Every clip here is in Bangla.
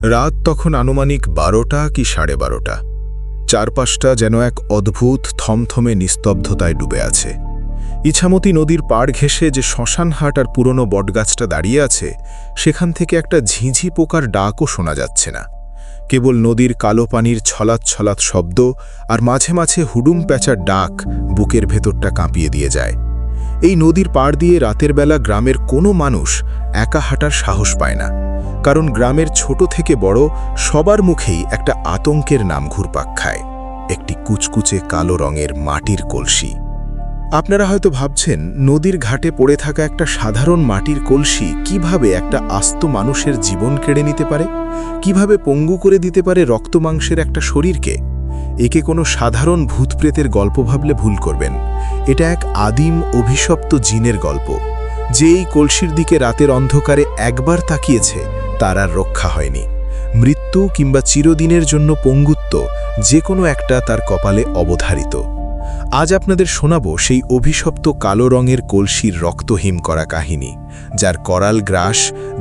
রাত তখন আনুমানিক 12টা কি 12:30। চারপাশটা যেন এক অদ্ভুত থমথমে নিস্তব্ধতায় ডুবে আছে। ইছামতি নদীর পাড় ঘেঁষে যে শ্মশানহাট আর পুরনো বটগাছটা দাঁড়িয়ে আছে, সেখান থেকে একটা ঝিঁঝি পোকার ডাকও শোনা যাচ্ছে না। কেবল নদীর কালো পানির ছলাৎ ছলাৎ শব্দ আর মাঝে মাঝে হুডুম প্যাঁচার ডাক বুকের ভেতরটা কাঁপিয়ে দিয়ে যায়। এই নদীর পাড় দিয়ে রাতের বেলা গ্রামের কোনো মানুষ একা হাঁটার সাহস পায় না, কারণ গ্রামের ছোট থেকে বড় সবার মুখেই একটা আতঙ্কের নাম ঘুরপাক খায়, একটি কুচকুচে কালো রঙের মাটির কলসি। আপনারা হয়তো ভাবছেন, নদীর ঘাটে পড়ে থাকা একটা সাধারণ মাটির কলসি কিভাবে একটা আস্ত মানুষের জীবন কেড়ে নিতে পারে, কিভাবে পঙ্গু করে দিতে পারে রক্তমাংসের একটা শরীরকে। একে কোনো সাধারণ ভূতপ্রেতের গল্প ভাবলে ভুল করবেন। এটা এক আদিম অভিশপ্ত জিনের গল্প, যে এই কলসির দিকে রাতের অন্ধকারে একবার তাকিয়েছে তার আর রক্ষা হয়নি। মৃত্যু কিংবা চিরদিনের জন্য পঙ্গুত্ব, যে কোনো একটা তার কপালে অবধারিত। আজ আপনাদের শোনাবো সেই অভিশপ্ত কালো রঙের কলসির রক্তহিম করা কাহিনী, যার করাল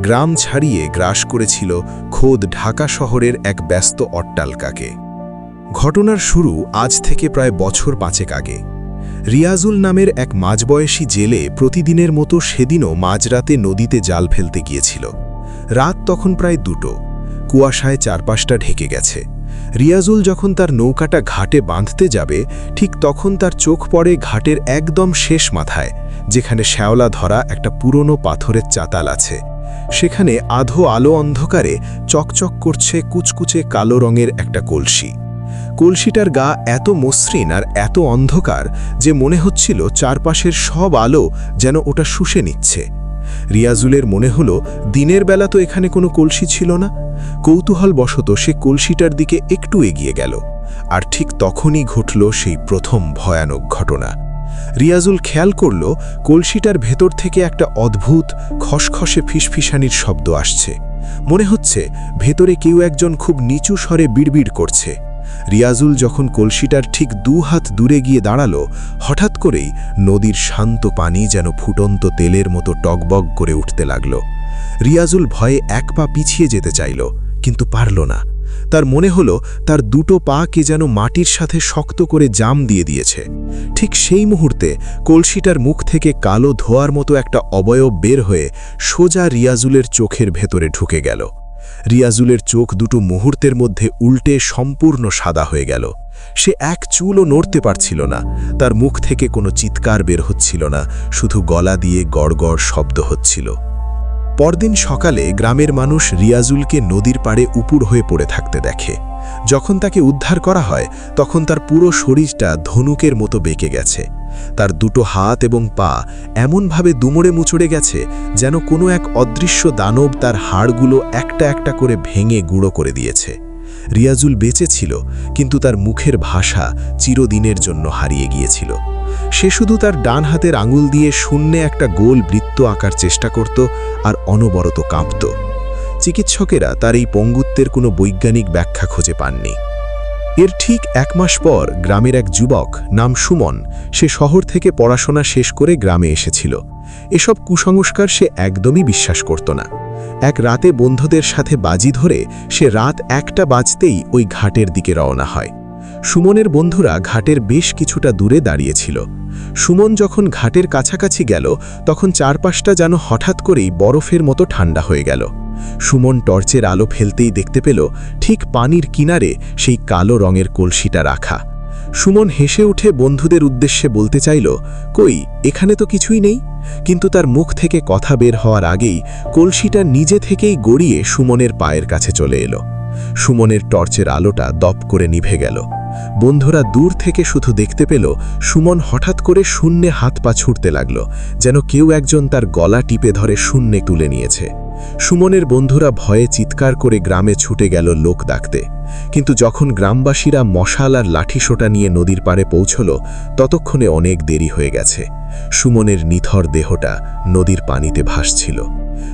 গ্রাম ছাড়িয়ে গ্রাস করেছিল খোদ ঢাকা শহরের এক ব্যস্ত অট্টালকাকে। ঘটনার শুরু আজ থেকে প্রায় বছর 5 আগে। রিয়াজুল নামের এক মাঝবয়সী জেলে প্রতিদিনের মতো সেদিনও মাঝরাতে নদীতে জাল ফেলতে গিয়েছিল। রাত তখন প্রায় 2টো, কুয়াশায় চারপাশটা ঢেকে গেছে। রিয়াজুল যখন তার নৌকাটা ঘাটে বাঁধতে যাবে, ঠিক তখন তার চোখ পড়ে ঘাটের একদম শেষ মাথায়, যেখানে শ্যাওলা ধরা একটা পুরনো পাথরের চাতাল আছে। সেখানে আধো আলো অন্ধকারে চকচক করছে কুচকুচে কালো রঙের একটা কলসি। কলসিটার গা এত মসৃণ আর এত অন্ধকার যে মনে হচ্ছিল চারপাশের সব আলো যেন ওটা শুষে নিচ্ছে। রিয়াজুলের মনে হলো, দিনের বেলা তো এখানে কোনো কলসি ছিল না। কৌতূহলবশত সে কলসিটার দিকে একটু এগিয়ে গেল, আর ঠিক তখনই ঘটল সেই প্রথম ভয়ানক ঘটনা। রিয়াজুল খেয়াল করল, কলসিটার ভেতর থেকে একটা অদ্ভুত খসখসে ফিসফিসানির শব্দ আসছে। মনে হচ্ছে ভেতরে কেউ একজন খুব নিচু স্বরে বিড়বিড় করছে। রিয়াজুল যখন কলসিটার ঠিক 2 হাত দূরে গিয়ে দাঁড়ালো, হঠাৎ করেই নদীর শান্ত পানি যেন ফুটন্ত তেলের মতো টগবগ করে উঠতে লাগল। রিয়াজুল ভয়ে 1 পা পিছিয়ে যেতে চাইল, কিন্তু পারল না। তার মনে হলো তার 2টো পা কে যেন মাটির সাথে শক্ত করে জাম দিয়ে দিয়েছে। ঠিক সেই মুহূর্তে কলসিটার মুখ থেকে কালো ধোঁয়ার মতো একটা অবয়ব বের হয়ে সোজা রিয়াজুলের চোখের ভেতরে ঢুকে গেল। রিয়াজুলের চোখ দুটো মুহূর্তের মধ্যে উল্টে সম্পূর্ণ সাদা হয়ে গেল। সে এক চুলও নড়তে পারছিল না। তার মুখ থেকে কোনো চিৎকার বের হচ্ছিল না, শুধু গলা দিয়ে গড়গড় শব্দ হচ্ছিল। পরদিন সকালে গ্রামের মানুষ রিয়াজুলকে নদীর পাড়ে উপুড় হয়ে পড়ে থাকতে দেখে। যখন তাকে উদ্ধার করা হয়, তখন তার পুরো শরীরটা ধনুকের মতো বেঁকে গেছে। তার 2টো হাত এবং পা এমনভাবে দুমড়ে মুচড়ে গেছে যেন কোনো এক অদৃশ্য দানব তার হাড়গুলো একটা একটা করে ভেঙে গুঁড়ো করে দিয়েছে। রিয়াজুল বেঁচে ছিল, কিন্তু তার মুখের ভাষা চিরদিনের জন্য হারিয়ে গিয়েছিল। সে শুধু তার ডান হাতের আঙুল দিয়ে শূন্যে একটা গোল বৃত্ত আঁকার চেষ্টা করত আর অনবরত কাঁপত। চিকিৎসকেরা তার এই পঙ্গুত্বের কোনো বৈজ্ঞানিক ব্যাখ্যা খুঁজে পাননি। এর ঠিক 1 মাস পর গ্রামের এক যুবক নাম সুমন, সে শহর থেকে পড়াশোনা শেষ করে গ্রামে এসেছিল। এসব কুসংস্কার সে একদমই বিশ্বাস করত না। এক রাতে বন্ধুদের সাথে বাজি ধরে সে রাত 1টা বাজতেই ওই ঘাটের দিকে রওনা হয়। সুমনের বন্ধুরা ঘাটের বেশ কিছুটা দূরে দাঁড়িয়েছিল। সুমন যখন ঘাটের কাছাকাছি গেল, তখন চারপাশটা যেন হঠাৎ করেই বরফের মতো ঠান্ডা হয়ে গেল। সুমন টর্চের আলো ফেলতেই দেখতে পেল ঠিক পানির কিনারে সেই কালো রঙের কলসিটা রাখা। সুমন হেসে উঠে বন্ধুদের উদ্দেশ্যে বলতে চাইল, কই, এখানে তো কিছুই নেই। কিন্তু তার মুখ থেকে কথা বের হওয়ার আগেই কলসিটা নিজে থেকেই গড়িয়ে সুমনের পায়ের কাছে চলে এলো। সুমনের টর্চের আলোটা দপ করে নিভে গেল। বন্ধুরা দূর থেকে শুধু দেখতে পেল সুমন হঠাৎ করে শূন্যে হাত পা ছুটতে লাগল, যেন কেউ একজন তার গলা টিপে ধরে শূন্যে তুলে নিয়েছে। সুমনের বন্ধুরা ভয়ে চিৎকার করে গ্রামে ছুটে গেল লোক ডাকতে। কিন্তু যখন গ্রামবাসীরা মশাল আর লাঠিসোঁটা নিয়ে নদীর পাড়ে পৌঁছল, ততক্ষণে অনেক দেরি হয়ে গেছে। সুমনের নিথর দেহটা নদীর পানিতে ভাসছিল।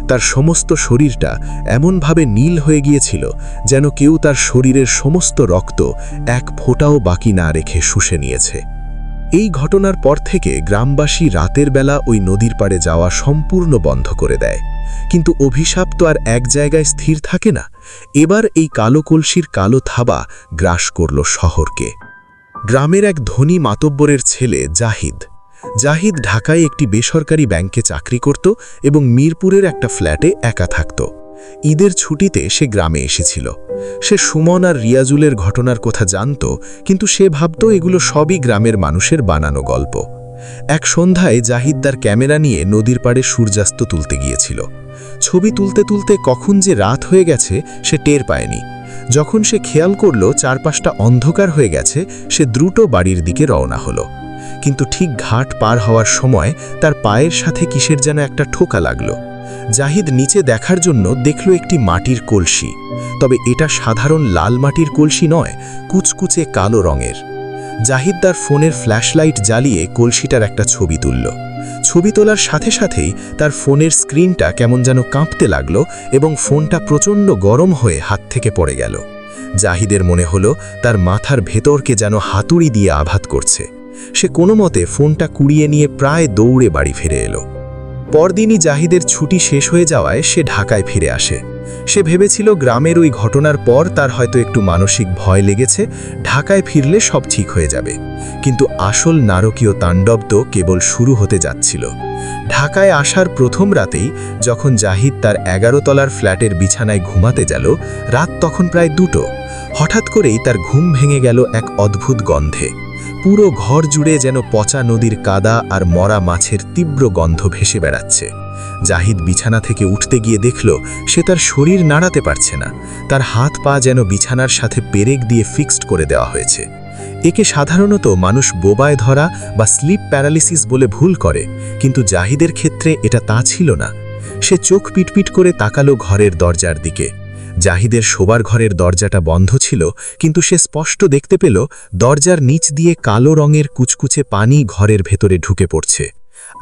তার সমস্ত শরীরটা এমনভাবে নীল হয়ে গিয়েছিল যেন কেউ তার শরীরের সমস্ত রক্ত এক ফোঁটাও বাকি না রেখে শুষে নিয়েছে। এই ঘটনার পর থেকে গ্রামবাসী রাতের বেলা ওই নদীর পাড়ে যাওয়া সম্পূর্ণ বন্ধ করে দেয়। কিন্তু অভিশাপ তো আর এক জায়গায় স্থির থাকে না। এবার এই কালো কলসির কালো থাবা গ্রাস করল শহরকে। গ্রামের এক ধনী মাতব্বরের ছেলে জাহিদ ঢাকায় একটি বেসরকারি ব্যাংকে চাকরি করত এবং মিরপুরের একটা ফ্ল্যাটে একা থাকত। ঈদের ছুটিতে সে গ্রামে এসেছিল। সে সুমন আর রিয়াজুলের ঘটনার কথা জানত, কিন্তু সে ভাবত এগুলো সবই গ্রামের মানুষের বানানো গল্প। এক সন্ধ্যায় জাহিদ তার ক্যামেরা নিয়ে নদীর পাড়ে সূর্যাস্ত তুলতে গিয়েছিল। ছবি তুলতে তুলতে কখন যে রাত হয়ে গেছে সে টের পায়নি। যখন সে খেয়াল করল চারপাশটা অন্ধকার হয়ে গেছে, সে দ্রুত বাড়ির দিকে রওনা হলো। কিন্তু ঠিক ঘাট পার হওয়ার সময় তার পায়ের সাথে কিসের যেন একটা ঠোকা লাগল। জাহিদ নিচে দেখার জন্য দেখল একটি মাটির কলসি। তবে এটা সাধারণ লাল মাটির কলসি নয়, কুচকুচে কালো রঙের। জাহিদ তার ফোনের ফ্ল্যাশলাইট জ্বালিয়ে কলসিটার একটা ছবি তুলল। ছবি তোলার সাথে সাথেই তার ফোনের স্ক্রিনটা কেমন যেন কাঁপতে লাগলো এবং ফোনটা প্রচণ্ড গরম হয়ে হাত থেকে পড়ে গেল। জাহিদের মনে হলো তার মাথার ভেতরকে যেন হাতুড়ি দিয়ে আঘাত করছে। সে কোনো মতে ফোনটা কুড়িয়ে নিয়ে প্রায় দৌড়ে বাড়ি ফিরে এলো। পরদিনই জাহিদের ছুটি শেষ হয়ে যাওয়ায় সে ঢাকায় ফিরে আসে। সে ভেবেছিল গ্রামের ওই ঘটনার পর তার হয়তো একটু মানসিক ভয় লেগেছে, ঢাকায় ফিরলে সব ঠিক হয়ে যাবে। কিন্তু আসল নারকীয় তাণ্ডব তো কেবল শুরু হতে যাচ্ছিল। ঢাকায় আসার প্রথম রাতেই যখন জাহিদ তার 11 তলার ফ্ল্যাটের বিছানায় ঘুমাতে গেল, রাত তখন প্রায় 2টো। হঠাৎ করেই তার ঘুম ভেঙে গেল এক অদ্ভুত গন্ধে। পুরো ঘর জুড়ে যেন পচা নদীর কাদা আর মরা মাছের তীব্র গন্ধ ভেসে বেড়াচ্ছে। জাহিদ বিছানা থেকে উঠতে গিয়ে দেখল সে তার শরীর নাড়াতে পারছে না। তার হাত পা যেন বিছানার সাথে পেরেক দিয়ে ফিক্সড করে দেওয়া হয়েছে। একে সাধারণত মানুষ বোবায় ধরা বা স্লিপ প্যারালিসিস বলে ভুল করে, কিন্তু জাহিদের ক্ষেত্রে এটা তা ছিল না। সে চোখ পিটপিট করে তাকালো ঘরের দরজার দিকে। জাহিদের শোবার ঘরের দরজাটা বন্ধ ছিল, কিন্তু সে স্পষ্ট দেখতে পেল দরজার নিচ দিয়ে কালো রঙের কুচকুচে পানি ঘরের ভেতরে ঢুকে পড়ছে।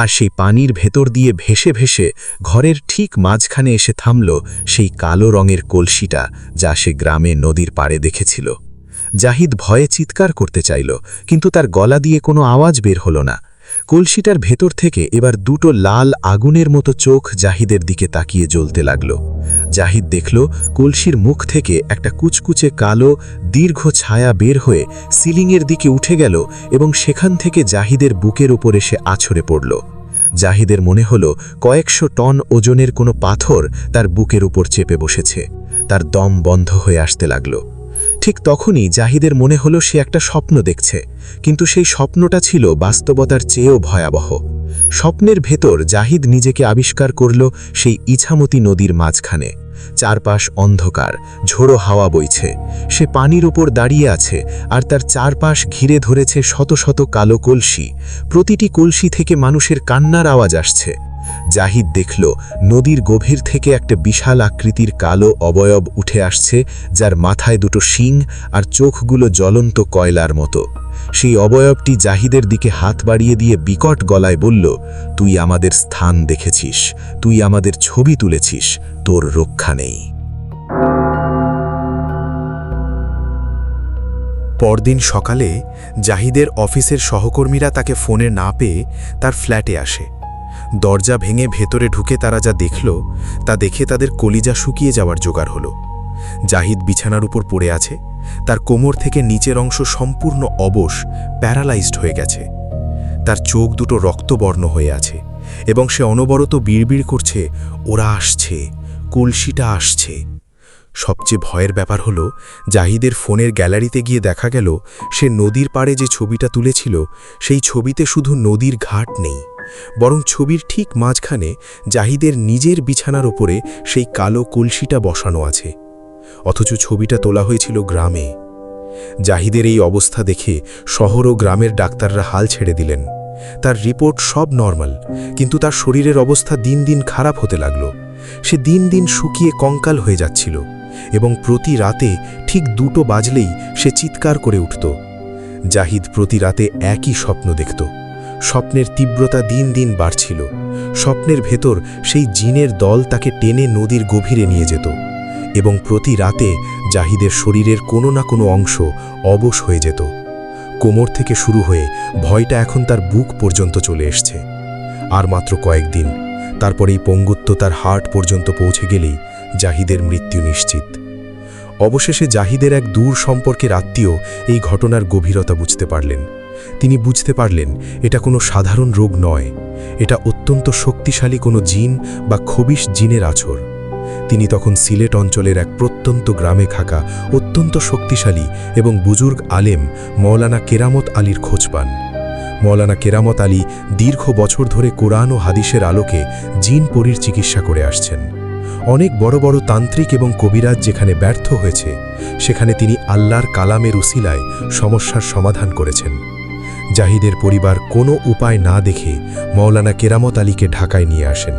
আর সেই পানির ভেতর দিয়ে ভেসে ভেসে ঘরের ঠিক মাঝখানে এসে থামল সেই কালো রঙের কলসিটা, যা সে গ্রামে নদীর পাড়ে দেখেছিল। জাহিদ ভয়ে চিৎকার করতে চাইল, কিন্তু তার গলা দিয়ে কোনো আওয়াজ বের হলো না। কলসিটার ভেতর থেকে এবার 2টো লাল আগুনের মতো চোখ জাহিদের দিকে তাকিয়ে জ্বলতে লাগল। জাহিদ দেখল কলসির মুখ থেকে একটা কুচকুচে কালো দীর্ঘ ছায়া বের হয়ে সিলিংয়ের দিকে উঠে গেল এবং সেখান থেকে জাহিদের বুকের উপর এসে আছড়ে পড়ল। জাহিদের মনে হলো কয়েকশো টন ওজনের কোনো পাথর তার বুকের উপর চেপে বসেছে। তার দম বন্ধ হয়ে আসতে লাগল। ঠিক তখনই জাহিদের মনে হলো সে একটা স্বপ্ন দেখছে, কিন্তু সেই স্বপ্নটা ছিল বাস্তবতার চেয়েও ভয়াবহ। স্বপ্নের ভেতর জাহিদ নিজেকে আবিষ্কার করল সেই ইছামতি নদীর মাঝখানে। চারপাশ অন্ধকার, ঝোড়ো হাওয়া বইছে। সে পানির ওপর দাঁড়িয়ে আছে, আর তার চারপাশ ঘিরে ধরেছে শত শত কালো কলসি। প্রতিটি কলসি থেকে মানুষের কান্নার আওয়াজ আসছে। জাহিদ দেখল নদীর গভীর থেকে একটা বিশাল আকৃতির কালো অবয়ব উঠে আসছে, যার মাথায় 2টো শিং আর চোখগুলো জ্বলন্ত কয়লার মতো। সেই অবয়বটি জাহিদের দিকে হাত বাড়িয়ে দিয়ে বিকট গলায় বলল, তুই আমাদের স্থান দেখেছিস, তুই আমাদের ছবি তুলেছিস, তোর রক্ষা নেই। পরদিন সকালে জাহিদের অফিসের সহকর্মীরা তাকে ফোনে না পেয়ে তার ফ্ল্যাটে আসে। দরজা ভেঙে ভেতরে ঢুকে তারা যা দেখল তা দেখে তাদের কলিজা শুকিয়ে যাওয়ার জোগাড় হলো। জাহিদ বিছানার উপর পড়ে আছে, তার কোমর থেকে নিচের অংশ সম্পূর্ণ অবশ, প্যারালাইজড হয়ে গেছে। তার চোখ 2টো রক্তবর্ণ হয়ে আছে এবং সে অনবরত বিড়বিড় করছে, ওরা আসছে, কলসিটা আসছে। সবচেয়ে ভয়ের ব্যাপার হলো জাহিদের ফোনের গ্যালারিতে গিয়ে দেখা গেল সে নদীর পাড়ে যে ছবিটা তুলেছিল সেই ছবিতে শুধু নদীর ঘাট নেই, বরং ছবির ঠিক মাঝখানে জাহিদের নিজের বিছানার ওপরে সেই কালো কলসিটা বসানো আছে। অথচ ছবিটা তোলা হয়েছিল গ্রামে। জাহিদের এই অবস্থা দেখে শহর ও গ্রামের ডাক্তাররা হাল ছেড়ে দিলেন। তার রিপোর্ট সব নরমাল, কিন্তু তার শরীরের অবস্থা দিন দিন খারাপ হতে লাগল। সে দিন দিন শুকিয়ে কঙ্কাল হয়ে যাচ্ছিল এবং প্রতি রাতে ঠিক 2টো বাজলেই সে চিৎকার করে উঠত। জাহিদ প্রতি রাতে একই স্বপ্ন দেখত। স্বপ্নের তীব্রতা দিন দিন বাড়ছিল। স্বপ্নের ভেতর সেই জিনের দল তাকে টেনে নদীর গভীরে নিয়ে যেত এবং প্রতি রাতে জাহিদের শরীরের কোনো না কোনো অংশ অবশ হয়ে যেত। কোমর থেকে শুরু হয়ে ভয়টা এখন তার বুক পর্যন্ত চলে এসছে। আর মাত্র কয়েকদিন, তারপর এই পঙ্গুত্ব তার হার্ট পর্যন্ত পৌঁছে গেলেই জাহিদের মৃত্যু নিশ্চিত। অবশেষে জাহিদের এক দূর সম্পর্কের আত্মীয় এই ঘটনার গভীরতা বুঝতে পারলেন। তিনি বুঝতে পারলেন এটা কোনো সাধারণ রোগ নয়, এটা অত্যন্ত শক্তিশালী কোনো জিন বা খবিশ জিনের আছর। তিনি তখন সিলেট অঞ্চলের এক প্রত্যন্ত গ্রামে থাকা অত্যন্ত শক্তিশালী এবং বুজুর্গ আলেম মৌলানা কেরামত আলীর খোঁজ পান। মৌলানা কেরামত আলী দীর্ঘ বছর ধরে কোরআন ও হাদিসের আলোকে জিন পরীর চিকিৎসা করে আসছেন। অনেক বড় বড় তান্ত্রিক এবং কবিরাজ যেখানে ব্যর্থ হয়েছে, সেখানে তিনি আল্লাহর কালামের উসিলায় সমস্যার সমাধান করেছেন। জাহিদের পরিবার কোনো উপায় না দেখে মৌলানা কেরামত আলীকে ঢাকায় নিয়ে আসেন।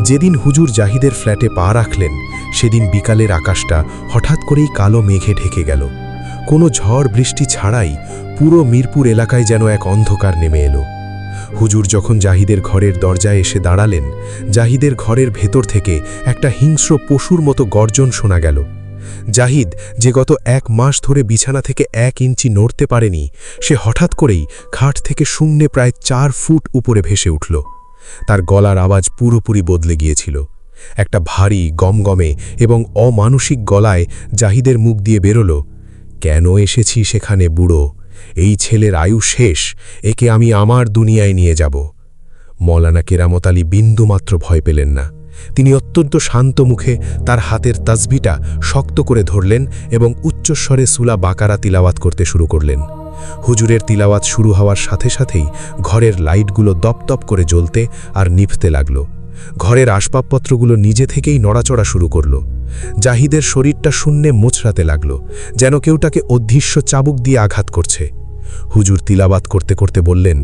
যেদিন হুজুর জাহিদের ফ্ল্যাটে পা রাখলেন, সেদিন বিকালের আকাশটা হঠাৎ করেই কালো মেঘে ঢেকে গেল। কোনো ঝড় বৃষ্টি ছাড়াই পুরো মিরপুর এলাকায় যেন এক অন্ধকার নেমে এলো। হুজুর যখন জাহিদের ঘরের দরজায় এসে দাঁড়ালেন, জাহিদের ঘরের ভেতর থেকে একটা হিংস্র পশুর মতো গর্জন শোনা গেল। জাহিদ, যে গত 1 মাস ধরে বিছানা থেকে 1 ইঞ্চি নড়তে পারেনি, সে হঠাৎ করেই খাট থেকে শূন্যে প্রায় 4 ফুট উপরে ভেসে উঠল। তার গলার আওয়াজ পুরোপুরি বদলে গিয়েছিল। একটা ভারী, গমগমে এবং অমানসিক গলায় জাহিদের মুখ দিয়ে বেরোল, কেন এসেছি সেখানে বুড়ো? এই ছেলের আয়ু শেষ, একে আমি আমার দুনিয়ায় নিয়ে যাব। মৌলানা কেরামত আলী বিন্দুমাত্র ভয় পেলেন না। তিনি অত্যন্ত শান্ত মুখে তার হাতের তাসবিটা শক্ত করে ধরলেন এবং উচ্চস্বরে সূরা বাকারা তিলাওয়াত করতে শুরু করলেন। হুজুরের তিলাওয়াত শুরু হওয়ার সাথে সাথেই ঘরের লাইটগুলো দপদপ করে জ্বলতে আর নিভতে লাগল। ঘরের আসবাবপত্রগুলো নিজে থেকেই নড়াচড়া শুরু করল। জাহিদের শরীরটা শূন্যে মোচড়াতে লাগল, যেন কেউ তাকে অদৃশ্য চাবুক দিয়ে আঘাত করছে। হুজুর তিলাওয়াত করতে করতে বললেন,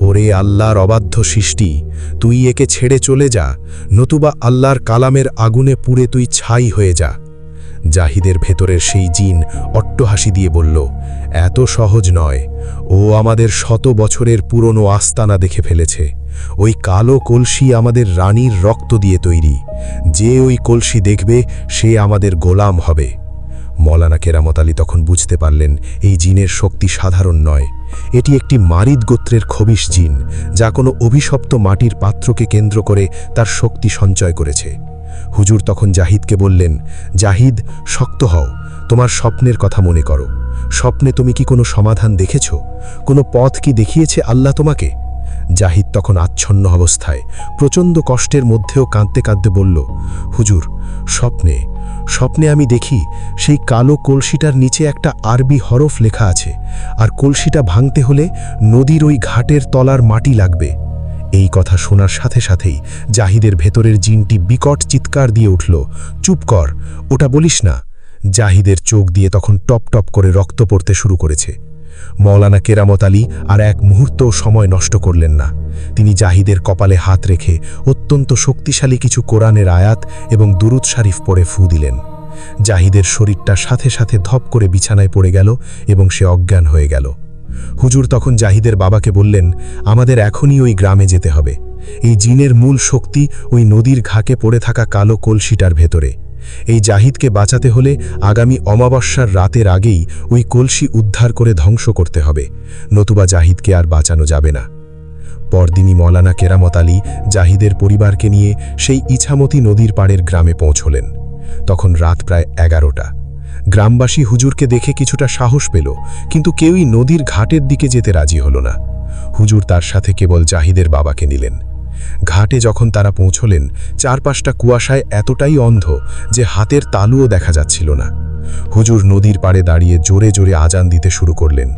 ওরে আল্লাহর অবাধ্য সৃষ্টি, তুই একে ছেড়ে চলে যা, নতুবা আল্লাহর কালামের আগুনে পুড়ে তুই ছাই হয়ে যা। জাহিদের ভেতরের সেই জিন অট্টহাসি দিয়ে বলল, এত সহজ নয়, ও আমাদের 100 বছরের পুরনো আস্তানা দেখে ফেলেছে। ওই কালো কলসি আমাদের রানীর রক্ত দিয়ে তৈরি, যে ওই কলসি দেখবে সে আমাদের গোলাম হবে। মৌলানা কেরামত আলী তখন বুঝতে পারলেন এই জিনের শক্তি সাধারণ নয়, এটি একটি মারিদ গোত্রের খবিশ জিন, যা কোনো অভিশপ্ত মাটির পাত্রকে কেন্দ্র করে তার শক্তি সঞ্চয় করেছে। হুজুর তখন জাহিদকে বললেন, জাহিদ, শক্ত হও, তোমার স্বপ্নের কথা মনে করো। স্বপ্নে তুমি কি কোনো সমাধান দেখেছ? কোনো পথ কি দেখিয়েছে আল্লাহ তোমাকে? জাহিদ তখন আচ্ছন্ন অবস্থায় প্রচণ্ড কষ্টের মধ্যেও কাঁদতে কাঁদতে বলল, হুজুর, স্বপ্নে আমি দেখি সেই কালো কলসিটার নিচে একটা আরবি হরফ লেখা আছে, আর কলসিটা ভাঙতে হলে নদীর ওই ঘাটের তলার মাটি লাগবে। এই কথা শোনার সাথে সাথেই জাহিদের ভেতরের জিনটি বিকট চিৎকার দিয়ে উঠল, চুপ কর, ওটা বলিস না। জাহিদের চোখ দিয়ে তখন টপ টপ করে রক্ত পড়তে শুরু করেছে। মৌলানা কেরামত আলী আর এক মুহূর্তও সময় নষ্ট করলেন না। তিনি জাহিদের কপালে হাত রেখে অত্যন্ত শক্তিশালী কিছু কোরআনের আয়াত এবং দুরুদ শরীফ পড়ে ফু দিলেন। জাহিদের শরীরটা সাথে সাথে ধপ করে বিছানায় পড়ে গেল এবং সে অজ্ঞান হয়ে গেল। হুজুর তখন জাহিদের বাবাকে বললেন, আমাদের এখনই ওই গ্রামে যেতে হবে। এই জিনের মূল শক্তি ওই নদীর ঘাকে পড়ে থাকা কালো কলসিটার ভেতরে। এই জাহিদকে বাঁচাতে হলে আগামী অমাবস্যার রাতের আগেই ওই কলসি উদ্ধার করে ধ্বংস করতে হবে, নতুবা জাহিদকে আর বাঁচানো যাবে না। পরদিনই মৌলানা কেরামত আলী জাহিদের পরিবারকে নিয়ে সেই ইছামতি নদীর পাড়ের গ্রামে পৌঁছলেন। তখন রাত প্রায় 11টা। গ্রামবাসী হুজুরকে দেখে কিছুটা সাহস পেল, কিন্তু কেউই নদীর ঘাটের দিকে যেতে রাজি হল না। হুজুর তার সাথে কেবল জাহিদের বাবাকে নিলেন। ঘাটে যখন তারা পৌঁছলেন, চারপাশটা কুয়াশায় এতটাই অন্ধ যে হাতের তালুও দেখা যাচ্ছিল না। হুজুর নদীর পাড়ে দাঁড়িয়ে জোরে জোরে আজান দিতে শুরু করলেন।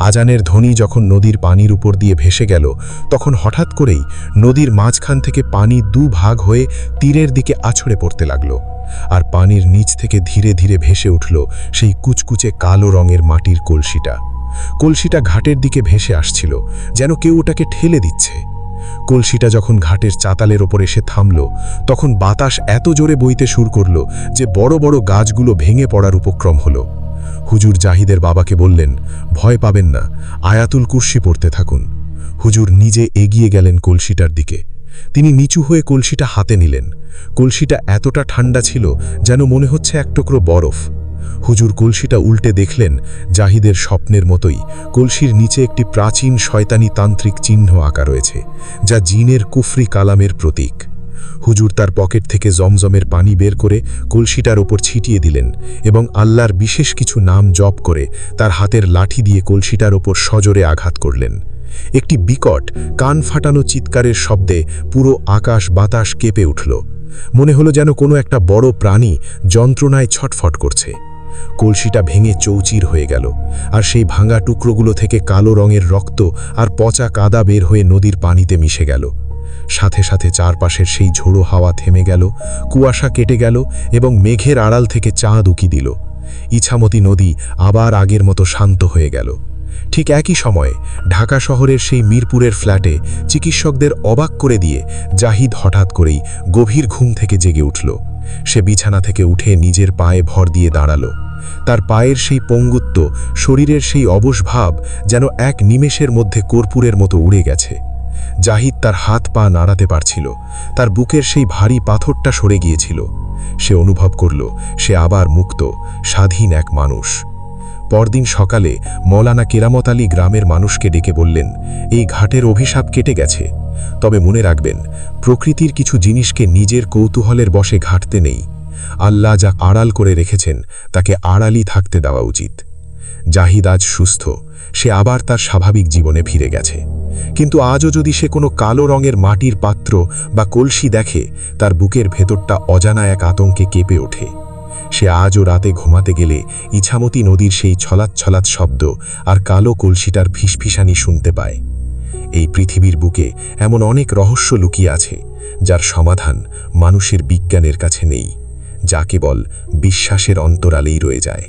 আজানের ধ্বনি যখন নদীর পানির উপর দিয়ে ভেসে গেল, তখন হঠাৎ করেই নদীর মাঝখান থেকে পানি 2 ভাগ হয়ে তীরের দিকে আছড়ে পড়তে লাগল, আর পানির নিচ থেকে ধীরে ধীরে ভেসে উঠল সেই কুচকুচে কালো রঙের মাটির কলসিটা। কলসিটা ঘাটের দিকে ভেসে আসছিল, যেন কেউ ওটাকে ঠেলে দিচ্ছে। কলসিটা যখন ঘাটের চাতালের ওপর এসে থামল, তখন বাতাস এত জোরে বইতে শুরু করল যে বড় বড় গাছগুলো ভেঙে পড়ার উপক্রম হলো। হুজুর জাহিদের বাবাকে বললেন, ভয় পাবেন না, আয়াতুল কুরসি পড়তে থাকুন। হুজুর নিজে এগিয়ে গেলেন কলসিটার দিকে। তিনি নিচু হয়ে কলসিটা হাতে নিলেন। কলসিটা এতটা ঠান্ডা ছিল যেন মনে হচ্ছে এক টুকরো বরফ। হুজুর কলসিটা উল্টে দেখলেন জাহিদের স্বপ্নের মতোই কলসির নিচে একটি প্রাচীন শয়তানি তান্ত্রিক চিহ্ন আঁকা রয়েছে, যা জিনের কুফরি কালামের প্রতীক। হুজুর তার পকেট থেকে জমজমের পানি বের করে কলসিটার ওপর ছিটিয়ে দিলেন এবং আল্লাহর বিশেষ কিছু নাম জপ করে তার হাতের লাঠি দিয়ে কলসিটার ওপর সজোরে আঘাত করলেন। একটি বিকট কান ফাটানো চিৎকারের শব্দে পুরো আকাশ বাতাস কেঁপে উঠল। মনে হলো যেন কোনো একটা বড় প্রাণী যন্ত্রণায় ছটফট করছে। কলসিটা ভেঙে চৌচির হয়ে গেল, আর সেই ভাঙা টুকরোগুলো থেকে কালো রঙের রক্ত আর পচা কাদা বের হয়ে নদীর পানিতে মিশে গেল। সাথে সাথে চারপাশের সেই ঝোড়ো হাওয়া থেমে গেল, কুয়াশা কেটে গেল এবং মেঘের আড়াল থেকে চাঁদ উকি দিল। ইছামতি নদী আবার আগের মতো শান্ত হয়ে গেল। ঠিক একই সময়ে ঢাকা শহরের সেই মিরপুরের ফ্ল্যাটে চিকিৎসকদের অবাক করে দিয়ে জাহিদ হঠাৎ করেই গভীর ঘুম থেকে জেগে উঠল। সে বিছানা থেকে উঠে নিজের পায়ে ভর দিয়ে দাঁড়ালো। তার পায়ের সেই পঙ্গুত্ব, শরীরের সেই অবশ ভাব যেন এক নিমেষের মধ্যে কর্পূরের মতো উড়ে গেছে। জাহিদ তার হাত পা নাড়াতে পারছিল, তার বুকের সেই ভারী পাথরটা সরে গিয়েছিল। সে অনুভব করল সে আবার মুক্ত, স্বাধীন এক মানুষ। পরদিন সকালে মৌলানা কেরামত আলী গ্রামের মানুষকে ডেকে বললেন, এই ঘাটের অভিশাপ কেটে গেছে, তবে মনে রাখবেন প্রকৃতির কিছু জিনিসকে নিজের কৌতূহলের বশে ঘাটতে নেই। আল্লাহ যা আড়াল করে রেখেছেন তাকে আড়ালই থাকতে দেওয়া উচিত। জাহিদ আজ সুস্থ, সে আবার তার স্বাভাবিক জীবনে ফিরে গেছে। কিন্তু আজও যদি সে কোনো কালো রঙের মাটির পাত্র বা কলসি দেখে, তার বুকের ভেতরটা অজানা এক আতঙ্কে কেঁপে ওঠে। সে আজও রাতে ঘুমাতে গেলে ইছামতি নদীর সেই ছলাৎ ছলাৎ শব্দ আর কালো কলসিটার ফিসফিসানি শুনতে পায়। এই পৃথিবীর বুকে এমন অনেক রহস্য লুকিয়ে আছে, যার সমাধান মানুষের বিজ্ঞানের কাছে নেই, যা কেবল বিশ্বাসের অন্তরালেই রয়ে যায়।